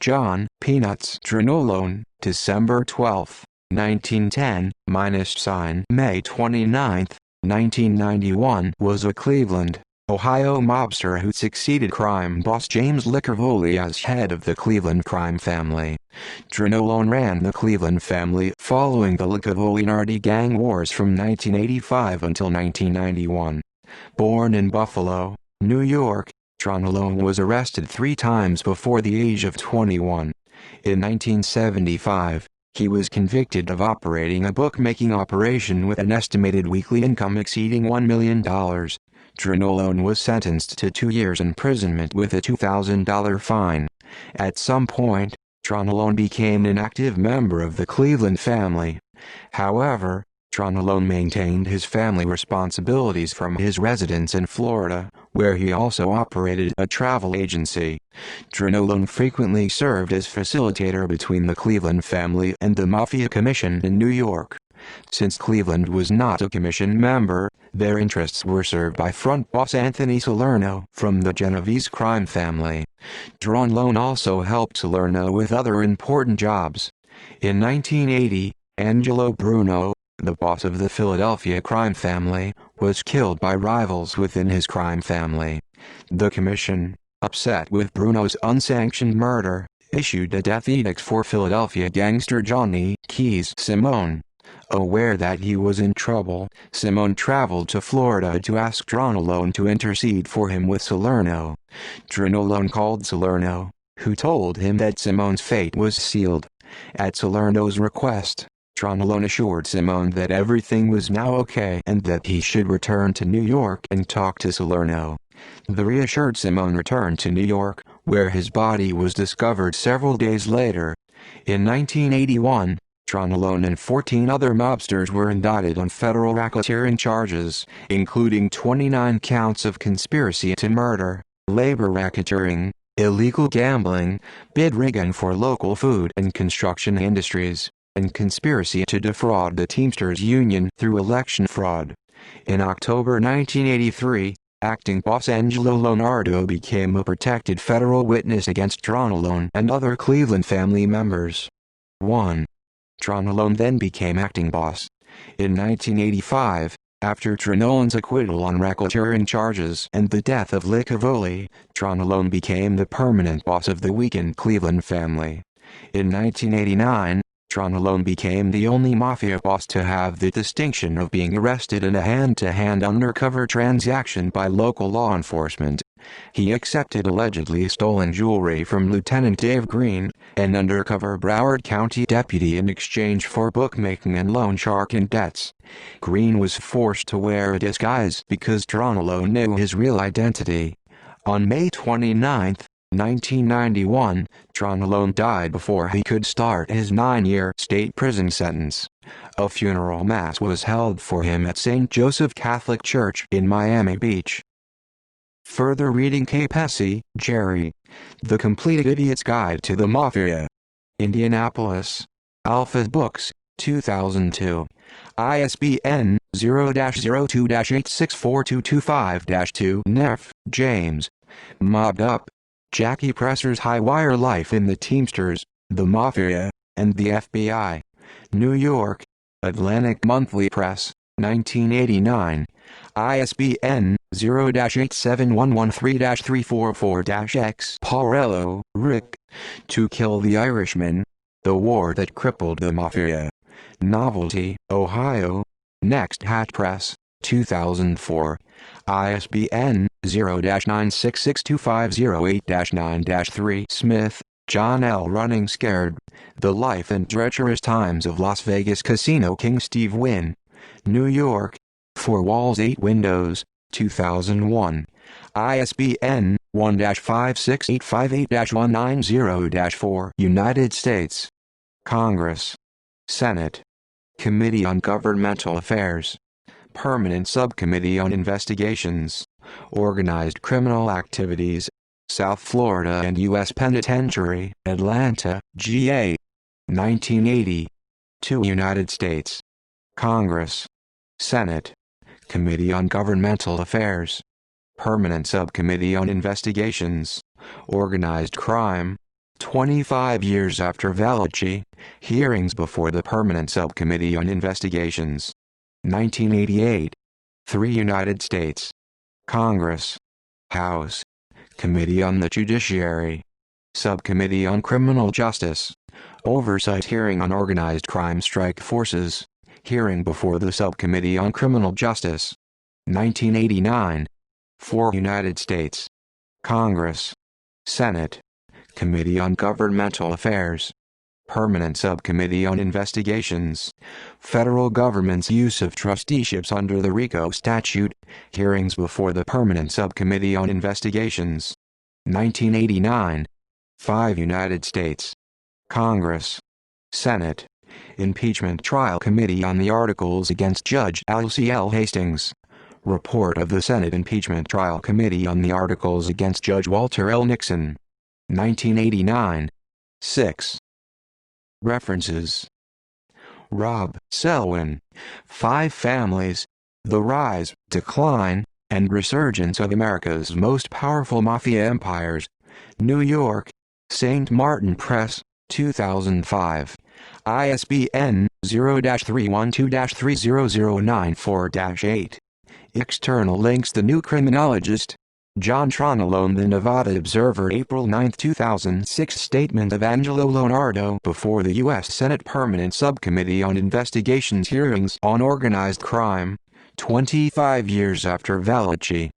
John Peanuts Tronolone, December 12, 1910, May 29, 1991, was a Cleveland, Ohio mobster who succeeded crime boss James Licavoli as head of the Cleveland crime family. Tronolone ran the Cleveland family following the Licavoli-Nardi gang wars from 1985 until 1991. Born in Buffalo, New York, Tronolone was arrested 3 times before the age of 21. In 1975, he was convicted of operating a bookmaking operation with an estimated weekly income exceeding $1 million. Tronolone was sentenced to 2 years imprisonment with a $2,000 fine. At some point, Tronolone became an active member of the Cleveland family. However, Tronolone maintained his family responsibilities from his residence in Florida, where he also operated a travel agency. Tronolone frequently served as facilitator between the Cleveland family and the Mafia Commission in New York. Since Cleveland was not a commission member, their interests were served by front boss Anthony Salerno from the Genovese crime family. Tronolone also helped Salerno with other important jobs. In 1980, Angelo Bruno, the boss of the Philadelphia crime family, was killed by rivals within his crime family. The commission, upset with Bruno's unsanctioned murder, issued a death edict for Philadelphia gangster Johnny Keys Simone. Aware that he was in trouble, Simone traveled to Florida to ask Tronolone to intercede for him with Salerno. Tronolone called Salerno, who told him that Simone's fate was sealed. At Salerno's request, Tronolone assured Simone that everything was now okay and that he should return to New York and talk to Salerno. The reassured Simone returned to New York, where his body was discovered several days later. In 1981, Tronolone and 14 other mobsters were indicted on federal racketeering charges, including 29 counts of conspiracy to murder, labor racketeering, illegal gambling, bid rigging for local food and construction industries, and conspiracy to defraud the Teamsters Union through election fraud. In October 1983, acting boss Angelo Leonardo became a protected federal witness against Tronolone and other Cleveland family members. 1. Tronolone then became acting boss. In 1985, after Tronolone's acquittal on racketeering charges and the death of Licavoli, Tronolone became the permanent boss of the weakened Cleveland family. In 1989, Tronolone became the only Mafia boss to have the distinction of being arrested in a hand-to-hand undercover transaction by local law enforcement. He accepted allegedly stolen jewelry from Lieutenant Dave Green, an undercover Broward County deputy, in exchange for bookmaking and loan sharking debts. Green was forced to wear a disguise because Tronolone knew his real identity. On May 29, 1991, Tronolone died before he could start his 9-year state prison sentence. A funeral mass was held for him at St. Joseph Catholic Church in Miami Beach. Further reading: Capesi, Jerry. The Complete Idiot's Guide to the Mafia. Indianapolis. Alpha Books, 2002. ISBN 0-02-864225-2. Neff, James. Mobbed Up. Jackie Presser's High Wire Life in the Teamsters, the Mafia, and the FBI. New York: Atlantic Monthly Press, 1989. ISBN 0-87113-344-X. Paurello, Rick. To Kill the Irishman: The War That Crippled the Mafia. Novelty, Ohio. Next Hat Press, 2004. ISBN 0-9662508-9-3. Smith, John L. Running Scared: The Life and Treacherous Times of Las Vegas Casino King Steve Wynn. New York: Four Walls Eight Windows, 2001. ISBN 1-56858-190-4. United States Congress, Senate Committee on Governmental Affairs, Permanent Subcommittee on Investigations, Organized Criminal Activities, South Florida and U.S. Penitentiary, Atlanta, GA. 1980. 2. United States Congress, Senate Committee on Governmental Affairs, Permanent Subcommittee on Investigations, Organized Crime, 25 years after Valachi, hearings before the Permanent Subcommittee on Investigations. 1988. 3 United States Congress, House, Committee on the Judiciary, Subcommittee on Criminal Justice, Oversight Hearing on Organized Crime Strike Forces, hearing before the Subcommittee on Criminal Justice. 1989. 4 United States Congress, Senate, Committee on Governmental Affairs, Permanent Subcommittee on Investigations, Federal Government's use of trusteeships under the RICO statute, hearings before the Permanent Subcommittee on Investigations. 1989. 5 United States Congress, Senate, Impeachment Trial Committee on the Articles against Judge L.C.L. Hastings, Report of the Senate Impeachment Trial Committee on the Articles against Judge Walter L. Nixon. 1989. 6. References: Rob Selwyn, Five Families, The Rise, Decline, and Resurgence of America's Most Powerful Mafia Empires. New York, St. Martin Press, 2005. ISBN 0-312-30094-8. External links: The New Criminologist, John Tronolone, The Nevada Observer, April 9, 2006. Statement of Angelo Leonardo before the U.S. Senate Permanent Subcommittee on Investigations, hearings on organized crime, 25 years after Valachi.